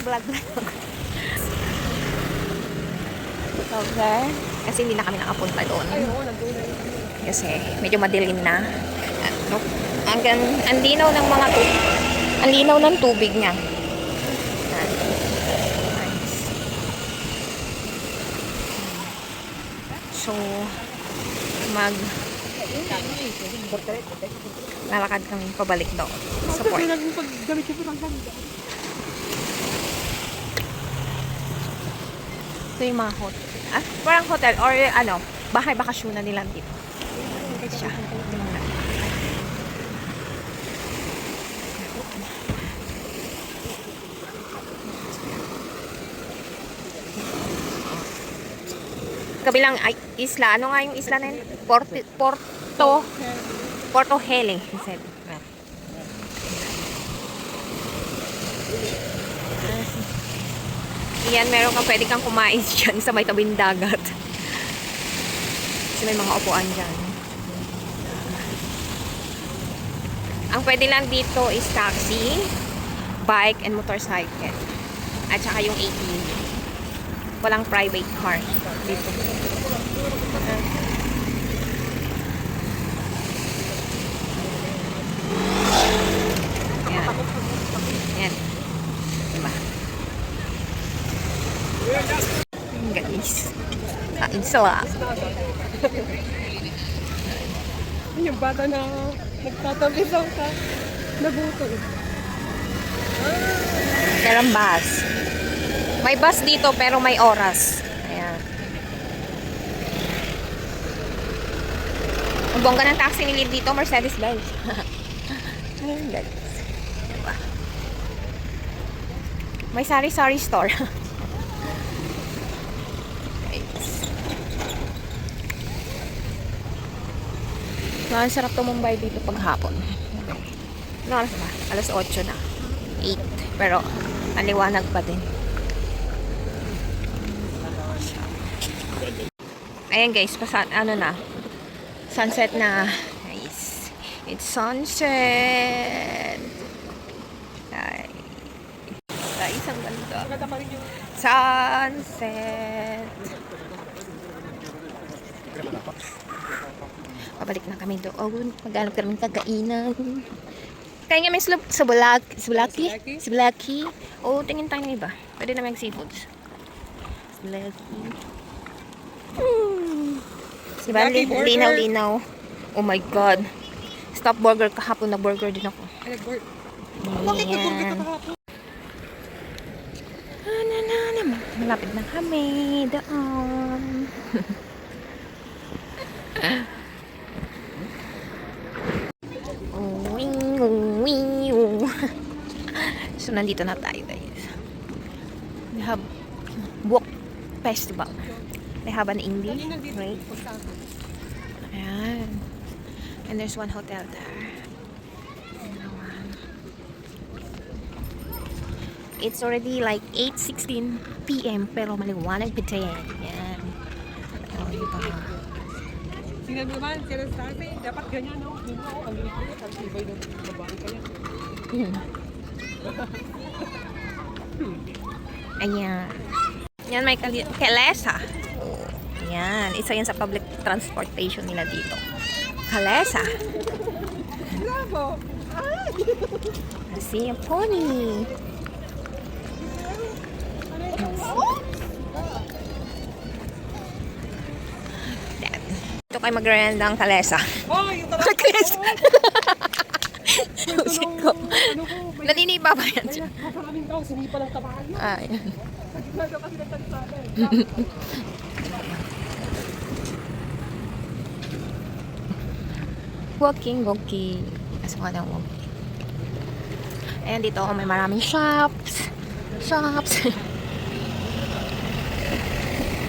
Vlog lang. Okay. Kasi hindi na kami nakapunta doon. Kasi medyo madilim na. Ano, ang linaw ng mga tubig. Ang linaw ng tubig niya. Nice. So, lalakad kami pabalik doon sa port. Ito yung mga hotel. Parang hotel or ano, bahay bakasyon na nila dito. Siya. Kabilang isla. Ano nga yung isla na yun? Porto Heli. Yan, meron kang pwede kang kumain dyan sa may tabing dagat. Kasi may mga upuan dyan. Ang pwede lang dito is taxi, bike, and motorcycle. At saka yung ATV. Walang private car dito. Yan. Yan. Diba? Guys. Kain sila. Yung bata na nagtatabi sa ka. Nabutol. Meron bus. May bus dito pero may oras. Ayan. Ang bongga ng taxi nila dito, Mercedes-Benz. Ayan guys. Diba? May sari-sari store. Ang sarap tumumbay dito paghapon. Ano oras ba? Alas 8 na. 8. Pero, aliwanag pa din. Ayan guys, ano na. Sunset na. Nice. It's sunset. Ay. Isang ganda. Sunset. Pabalik na kami doon. Maghanap kami ng kagainan. Kaya nga may Bulaki. O, tingin tayo ng iba. Pwede na may seafoods. Bulaki. Diba? Linaw-linaw. Oh my God. Stop burger. Kahapon na burger din ako. Ayan. Malapit na kami. Doon. So, nandito na tayo guys. We have Walk Festival. They have an indie, right? Ayan. And there's one hotel there. It's already like 8:16 p.m. pero maliwanag pa din. Ayan. Oh, diba? Sinabi naman, sila sa akin, dapat ganyan, no? Hindi mo, ang liit ko, ang ibay ng babae kaya. Ayan. Yan, may Kalesa. Ayan. Isa yan sa public transportation nila dito. Kalesa. Bravo! Kasi yung pony. Ito kayo mag-renda ang Kalesa. Oh, yung talaga! Kalesa! Naniniba ba yan siya? Maraming tao, sinipa ng kabayo. Ayan. Kasi nagtagsada. Walking. Asa ka ng walking. Ayan, dito may maraming shops.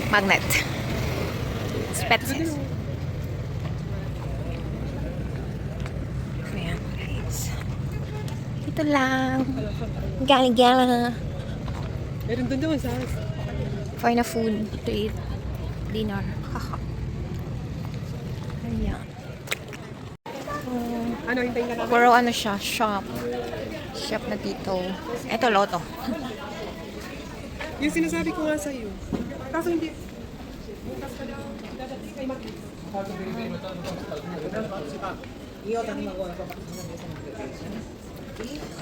Magnet. Spetses. Ayan, guys. Ito lang. Gala. Meron doon naman sa house. Find a food to eat. Dinner. Haha. Ayan. Ano, hintayin ka namin? Pero ano siya, shop na dito. Ito, Lotto. Yung sinasabi ko nga sa'yo. Kaso hindi. Bukas ka lang. Dadating kay Maki.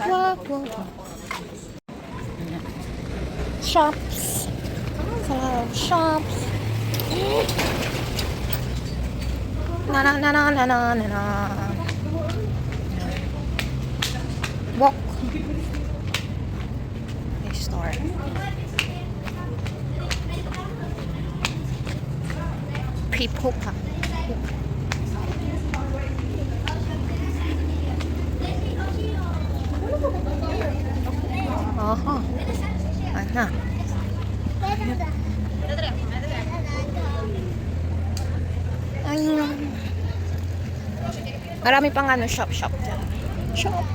Wow, wow. Shops. It's a lot of shops. Na na na na na na na na. Walk. A store. People come. Aha. Ana. Ayun. Marami pang ano, shop dyan. Shop.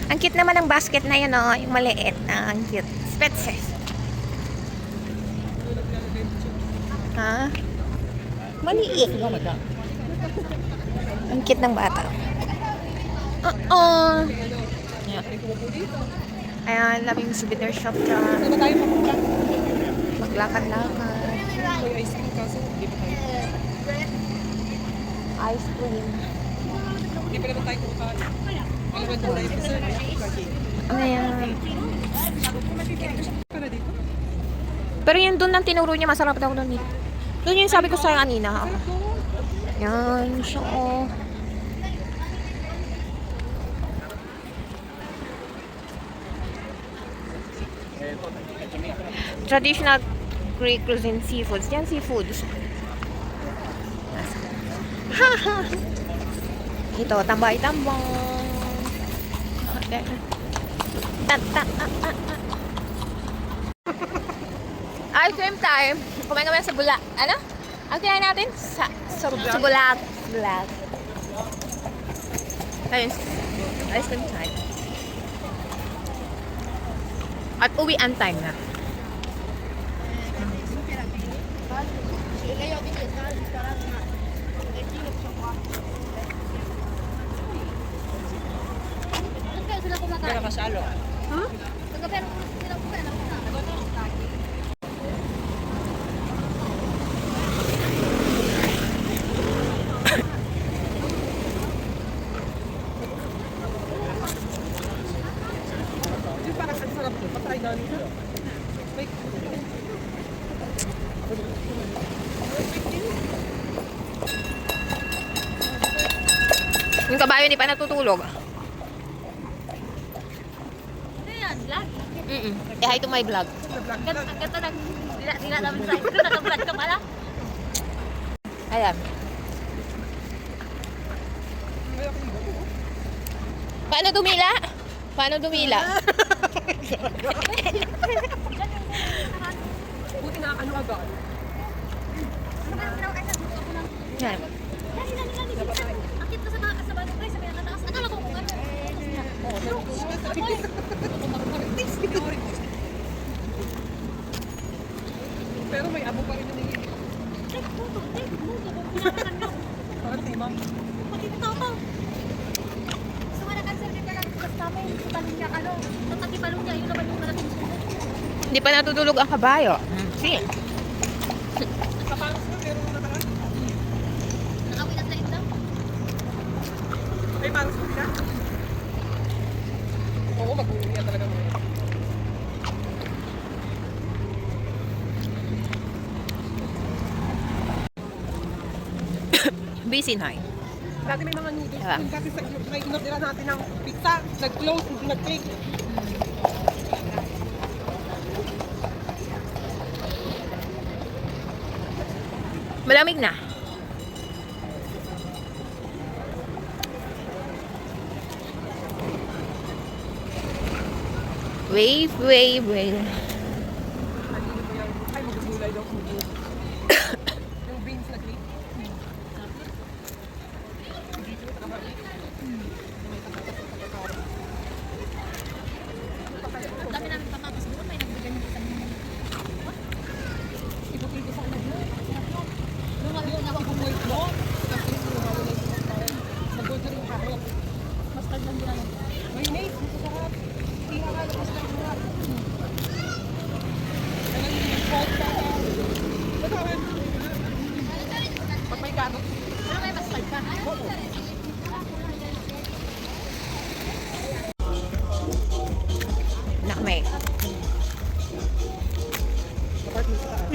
Ang cute naman ng basket na yun, oh. Yung maliit. Ang cute. Spetses. Ha? Maliit. Ang cute ng bata. Yeah. Ayan, daming souvenir shop dyan. Saan ba tayo papunta? Maglakad-lakad. May ice cream kaso. Hindi pa tayo. Ice cream. Hindi pa naman tayo kumakain. Alam mo na yung dessert. Ayan. Para dito. Pero yun doon ang tinuro niya, masarap daw doon eh. Doon yung sabi ko sa'yo kanina. Yan, siya oh. Traditional Greek cuisine seafoods. Yan, seafoods. Ito, tambay-tambang. Ice cream time. Kumain kami sa Bulag. Ano? Ang kinain natin? Sa Bulag. Bulag. Ayun. Ice cream time. At uwian time na. Kaya kasalo. Ha? Yung parang ang sarap to. Patry namin. Wait. Yung kabayo hindi pa natutulog. Hi to my vlog. Ayan. Paano dumila? Paano dumila? Buti na ano agad. Yan. Pero may abo pa rin na nilili. Parang tema. Hindi pa natutulog ang kabayo. See? Kapanos na, pero nakaraan. May paros mo sila? Oo, mag-uwi yan talaga mo. Busy night. Dati may mga noodles. Diba? Yung dati may inordera natin ng pizza. Nag-close, nag-click. Malamig na. Wave, wave, wave. Ay, magugulay daw. Yung beans na click. Mayonnaise.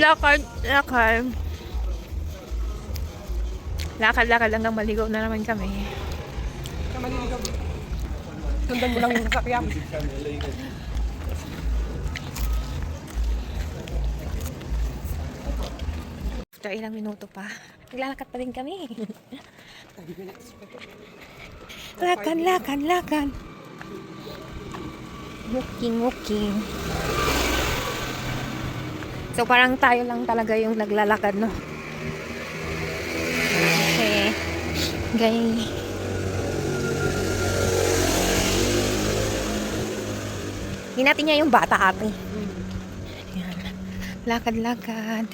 Lakad, lakad. Lakad-lakad hanggang maligaw na naman kami. Sa maliligaw. Sundan mo lang yung sasakyan. After ilang minuto pa, naglalakad pa din kami. Lakad, lakad, lakad. Walking, walking. So parang tayo lang talaga yung naglalakad, no? Okay. Gay. Hinati niya yung bata, ate. Yan. Lakad-lakad.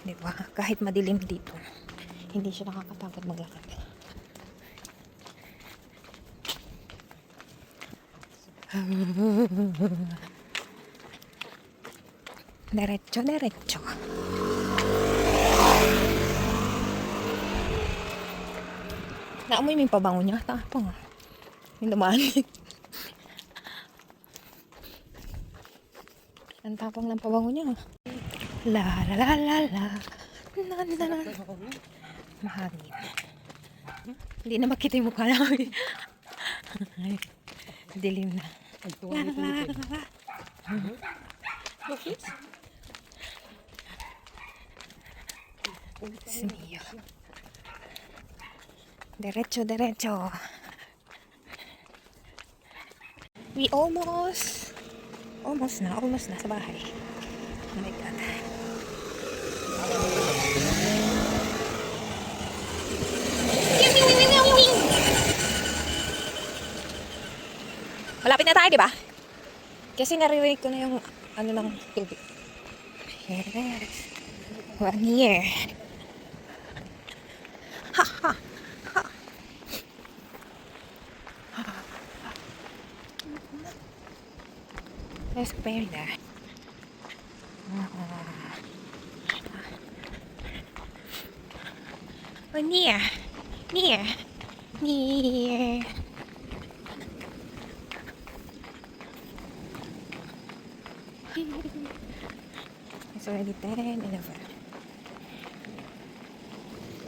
Diba? Kahit madilim dito, hindi siya nakakatakot maglakad. Diretso, diretso. Naamoy mo yung pabango niya. Tapang. Yung dumaan. Ang tapang ng pabango niya. La la la la la. Na na na. Mahangin. Hindi na makita yung mukha namin. Ay, dilim na. La la la la. Simiyo. Derecho, derecho. We almost na sa bahay. Oh my God. Malapit na tayo, di ba? Kasi naririnig ko na yung ano ng tubig. Yes. We're near. Ha ha. Ha. Let's prepare that. Oh, near. Near. Near. It's already 10, 11.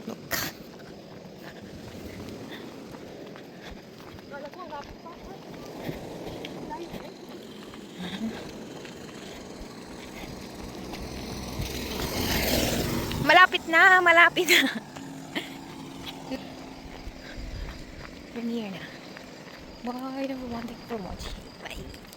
Look. Malapit na, malapit na. We're near na. Bye, everyone. Thank you for watching. Bye.